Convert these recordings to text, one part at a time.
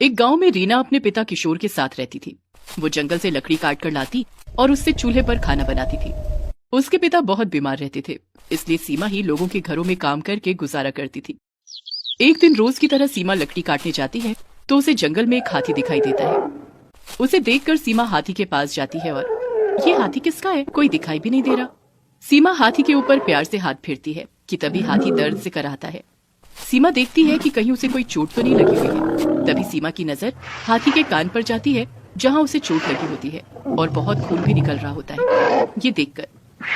एक गांव में रीना अपने पिता किशोर के साथ रहती थी। वो जंगल से लकड़ी काट कर लाती और उससे चूल्हे पर खाना बनाती थी। उसके पिता बहुत बीमार रहते थे, इसलिए सीमा ही लोगों के घरों में काम करके गुजारा करती थी। एक दिन रोज की तरह सीमा लकड़ी काटने जाती है तो उसे जंगल में एक हाथी दिखाई देता है। उसे देखकर सीमा हाथी के पास जाती है और ये हाथी किसका है? कोई दिखाई भी नहीं दे रहा। सीमा हाथी के ऊपर प्यार से हाथ फेरती है कि तभी हाथी दर्द से कराहता है। सीमा देखती है कि कहीं उसे कोई चोट तो नहीं लगी हुई है। तभी सीमा की नजर हाथी के कान पर जाती है जहां उसे चोट लगी होती है और बहुत खून भी निकल रहा होता है। ये देखकर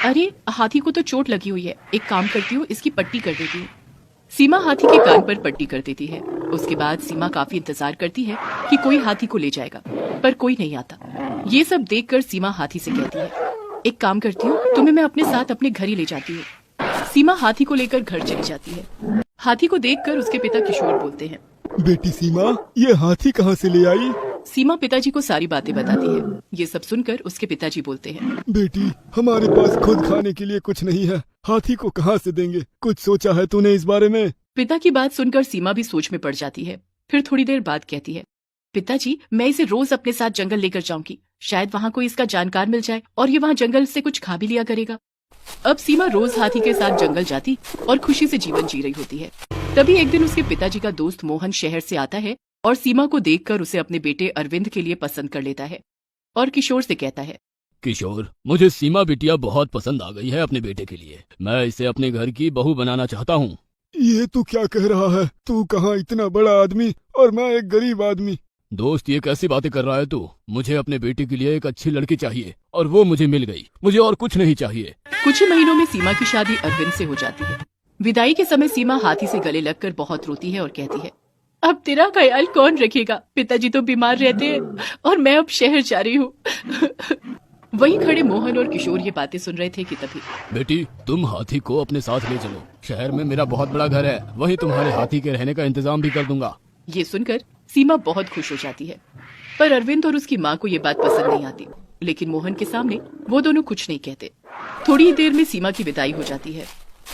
अरे हाथी को तो चोट लगी हुई है, एक काम करती हूँ इसकी पट्टी कर देती हूँ। सीमा हाथी के कान पर पट्टी कर देती है। उसके बाद सीमा काफी इंतजार करती है कि कोई हाथी को ले जाएगा, पर कोई नहीं आता। ये सब देखकर सीमा हाथी से कहती है, एक काम करती हूँ, तुम्हें मैं अपने साथ अपने घर ही ले जाती हूँ। सीमा हाथी को लेकर घर चली जाती है। हाथी को देखकर उसके पिता किशोर बोलते हैं, बेटी सीमा, ये हाथी कहाँ से ले आई? सीमा पिताजी को सारी बातें बताती है। ये सब सुनकर उसके पिताजी बोलते हैं, बेटी, हमारे पास खुद खाने के लिए कुछ नहीं है, हाथी को कहाँ से देंगे? कुछ सोचा है तूने इस बारे में? पिता की बात सुनकर सीमा भी सोच में पड़ जाती है। फिर थोड़ी देर बाद कहती है, पिताजी मैं इसे रोज अपने साथ जंगल लेकर जाऊंगी, शायद वहाँ कोई इसका जानकार मिल जाए और ये वहाँ जंगल से कुछ खा भी लिया करेगा। अब सीमा रोज हाथी के साथ जंगल जाती और खुशी से जीवन जी रही होती है। तभी एक दिन उसके पिताजी का दोस्त मोहन शहर से आता है और सीमा को देखकर उसे अपने बेटे अरविंद के लिए पसंद कर लेता है और किशोर से कहता है, किशोर, मुझे सीमा बिटिया बहुत पसंद आ गई है अपने बेटे के लिए। मैं इसे अपने घर की बहू बनाना चाहता हूँ। ये तू क्या कह रहा है? तू कहाँ इतना बड़ा आदमी और मैं एक गरीब आदमी। दोस्त, ये कैसी बातें कर रहा है तू? मुझे अपने बेटे के लिए एक अच्छी लड़की चाहिए और वो मुझे मिल गई। मुझे और कुछ नहीं चाहिए। कुछ ही महीनों में सीमा की शादी अरविंद से हो जाती है। विदाई के समय सीमा हाथी से गले लगकर बहुत रोती है और कहती है, अब तेरा ख्याल कौन रखेगा? पिताजी तो बीमार रहते हैं और मैं अब शहर जा रही हूँ। वहीं खड़े मोहन और किशोर ये बातें सुन रहे थे कि तभी, बेटी, तुम हाथी को अपने साथ ले चलो। शहर में मेरा बहुत बड़ा घर है, वहीं तुम्हारे हाथी के रहने का इंतजाम भी कर दूंगा। ये सुनकर सीमा बहुत खुश हो जाती है, पर अरविंद और उसकी माँ को ये बात पसंद नहीं आती। लेकिन मोहन के सामने वो दोनों कुछ नहीं कहते। थोड़ी ही देर में सीमा की विदाई हो जाती है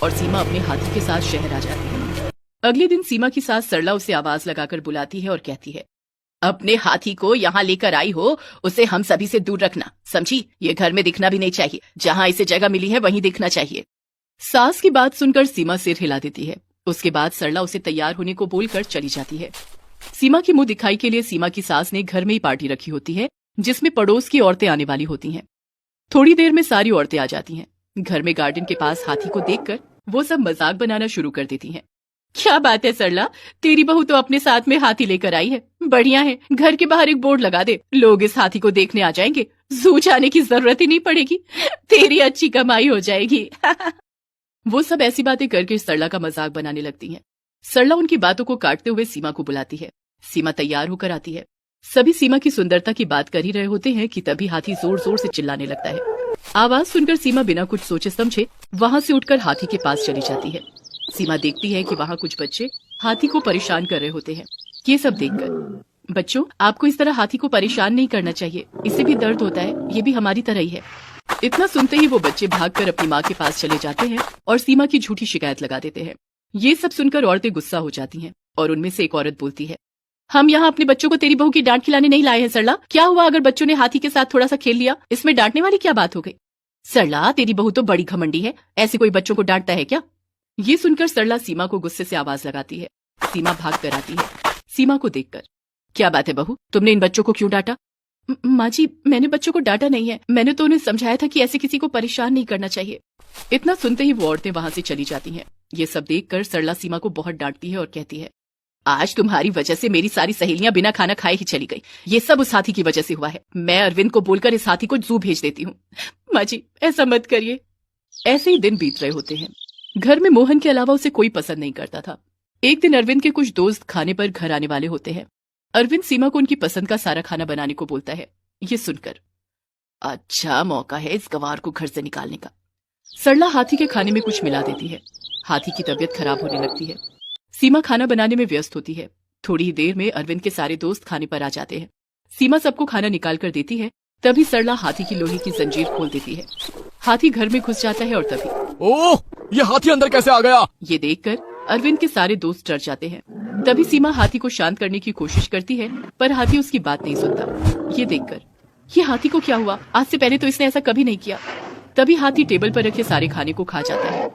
और सीमा अपने हाथी के साथ शहर आ जाती है। अगले दिन सीमा की सास सरला उसे आवाज लगाकर बुलाती है और कहती है, अपने हाथी को यहाँ लेकर आई हो, उसे हम सभी से दूर रखना, समझी? ये घर में दिखना भी नहीं चाहिए। जहाँ इसे जगह मिली है वहीं दिखना चाहिए। सास की बात सुनकर सीमा सिर हिला देती है। उसके बाद सरला उसे तैयार होने को बोलकर चली जाती है। सीमा की मुंह दिखाई के लिए सीमा की सास ने घर में ही पार्टी रखी होती है, जिसमें पड़ोस की औरतें आने वाली होती हैं। थोड़ी देर में सारी औरतें आ जाती हैं। घर में गार्डन के पास हाथी को देखकर वो सब मजाक बनाना शुरू कर देती हैं। क्या बात है सरला, तेरी बहू तो अपने साथ में हाथी लेकर आई है, बढ़िया है। घर के बाहर एक बोर्ड लगा दे, लोग इस हाथी को देखने आ जाएंगे, जू जाने की जरूरत ही नहीं पड़ेगी, तेरी अच्छी कमाई हो जाएगी। वो सब ऐसी बातें करके सरला का मजाक बनाने लगती हैं। सरला उनकी बातों को काटते हुए सीमा को बुलाती है। सीमा तैयार होकर आती है। सभी सीमा की सुंदरता की बात कर ही रहे होते हैं कि तभी हाथी जोर जोर से चिल्लाने लगता है। आवाज सुनकर सीमा बिना कुछ सोचे समझे वहाँ से उठकर हाथी के पास चली जाती है। सीमा देखती है कि वहाँ कुछ बच्चे हाथी को परेशान कर रहे होते हैं। ये सब देखकर, बच्चों, आपको इस तरह हाथी को परेशान नहीं करना चाहिए, इससे भी दर्द होता है, ये भी हमारी तरह ही है। इतना सुनते ही वो बच्चे भागकर अपनी माँ के पास चले जाते हैं और सीमा की झूठी शिकायत लगा देते हैं। ये सब सुनकर औरतें गुस्सा हो जाती हैं और उनमें से एक औरत बोलती है, हम यहाँ अपने बच्चों को तेरी बहू की डांट खिलाने नहीं लाए हैं सरला। क्या हुआ अगर बच्चों ने हाथी के साथ थोड़ा सा खेल लिया? इसमें डांटने वाली क्या बात हो गई? सरला, तेरी बहू तो बड़ी घमंडी है, ऐसे कोई बच्चों को डांटता है क्या? ये सुनकर सरला सीमा को गुस्से से आवाज लगाती है। सीमा भाग कर आती है सीमा को देखकर। क्या बात है बहू, तुमने इन बच्चों को क्यों डांटा? माँ जी, मैंने बच्चों को डांटा नहीं है, मैंने तो उन्हें समझाया था कि ऐसे किसी को परेशान नहीं करना चाहिए। इतना सुनते ही वो औरतें वहां से चली जाती हैं। ये सब देखकर सरला सीमा को बहुत डांटती है और कहती है, आज तुम्हारी वजह से मेरी सारी सहेलियां बिना खाना खाए ही चली गई। ये सब उस हाथी की वजह से हुआ है। मैं अरविंद को बोलकर इस हाथी को जू भेज देती हूँ। माँ जी, ऐसा मत करिए। ऐसे ही दिन बीत रहे होते हैं। घर में मोहन के अलावा उसे कोई पसंद नहीं करता था। एक दिन अरविंद के कुछ दोस्त खाने पर घर आने वाले होते हैं। अरविंद सीमा को उनकी पसंद का सारा खाना बनाने को बोलता है। ये सुनकर, अच्छा मौका है इस गवार को घर से निकालने का। सरला हाथी के खाने में कुछ मिला देती है। हाथी की तबीयत खराब होने लगती है। सीमा खाना बनाने में व्यस्त होती है। थोड़ी ही देर में अरविंद के सारे दोस्त खाने पर आ जाते हैं। सीमा सबको खाना निकाल कर देती है। तभी सरला हाथी की लोहे की जंजीर खोल देती है। हाथी घर में घुस जाता है और तभी, ओह, ये हाथी अंदर कैसे आ गया? ये देखकर अरविंद के सारे दोस्त डर जाते हैं। तभी सीमा हाथी को शांत करने की कोशिश करती है, पर हाथी उसकी बात नहीं सुनता। ये देखकर ये हाथी को क्या हुआ? आज से पहले तो इसने ऐसा कभी नहीं किया। तभी हाथी टेबल पर रखे सारे खाने को खा जाता है।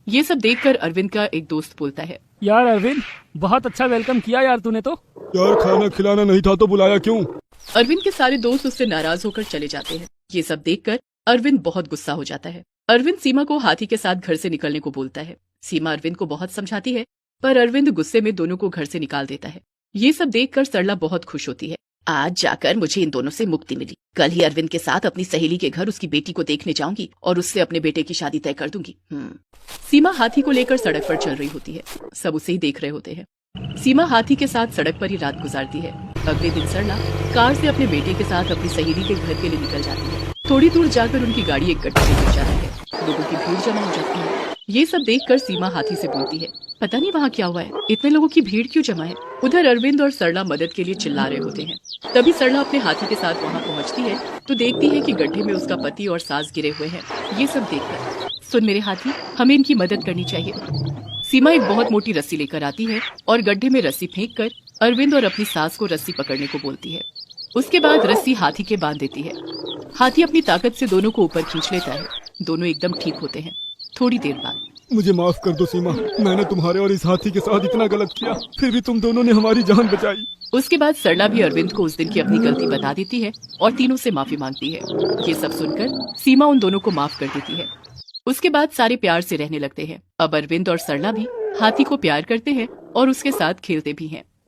ये सब देखकर अरविंद का एक दोस्त बोलता है, यार अरविंद, बहुत अच्छा वेलकम किया यार तूने तो। यार खाना खिलाना नहीं था तो बुलाया क्यों? अरविंद के सारे दोस्त उससे नाराज होकर चले जाते हैं। ये सब देखकर अरविंद बहुत गुस्सा हो जाता है। अरविंद सीमा को हाथी के साथ घर से निकलने को बोलता है। सीमा अरविंद को बहुत समझाती है, पर अरविंद गुस्से में दोनों को घर से निकाल देता है। ये सब देखकर सरला बहुत खुश होती है। आज जाकर मुझे इन दोनों से मुक्ति मिली। कल ही अरविंद के साथ अपनी सहेली के घर उसकी बेटी को देखने जाऊंगी और उससे अपने बेटे की शादी तय कर दूंगी। सीमा हाथी को लेकर सड़क पर चल रही होती है। सब उसे ही देख रहे होते हैं। सीमा हाथी के साथ सड़क पर ही रात गुजारती है। अगले दिन सरला कार से अपने बेटे के साथ अपनी सहेली के घर के लिए निकल जाती है। थोड़ी दूर जाकर उनकी गाड़ी एक गड्ढे में गिर जाती है। लोगों की भीड़ जमा हो जाती है। ये सब देखकर सीमा हाथी से बोलती है, पता नहीं वहाँ क्या हुआ है, इतने लोगों की भीड़ क्यों जमा है। उधर अरविंद और सरला मदद के लिए चिल्ला रहे होते हैं। तभी सरला अपने हाथी के साथ वहाँ पहुँचती है तो देखती है कि गड्ढे में उसका पति और सास गिरे हुए हैं। ये सब देखकर, सुन मेरे हाथी, हमें इनकी मदद करनी चाहिए। सीमा एक बहुत मोटी रस्सी लेकर आती है और गड्ढे में रस्सी फेंककर अरविंद और अपनी सास को रस्सी पकड़ने को बोलती है। उसके बाद रस्सी हाथी के बांध देती है। हाथी अपनी ताकत से दोनों को ऊपर खींच लेता है। दोनों एकदम ठीक होते हैं। थोड़ी देर बाद, मुझे माफ कर दो सीमा, मैंने तुम्हारे और इस हाथी के साथ इतना गलत किया, फिर भी तुम दोनों ने हमारी जान बचाई। उसके बाद सरला भी अरविंद को उस दिन की अपनी गलती बता देती है और तीनों से माफी मांगती है। ये सब सुनकर सीमा उन दोनों को माफ कर देती है। उसके बाद सारे प्यार से रहने लगते हैं। अब अरविंद और सरला भी हाथी को प्यार करते हैं और उसके साथ खेलते भी हैं।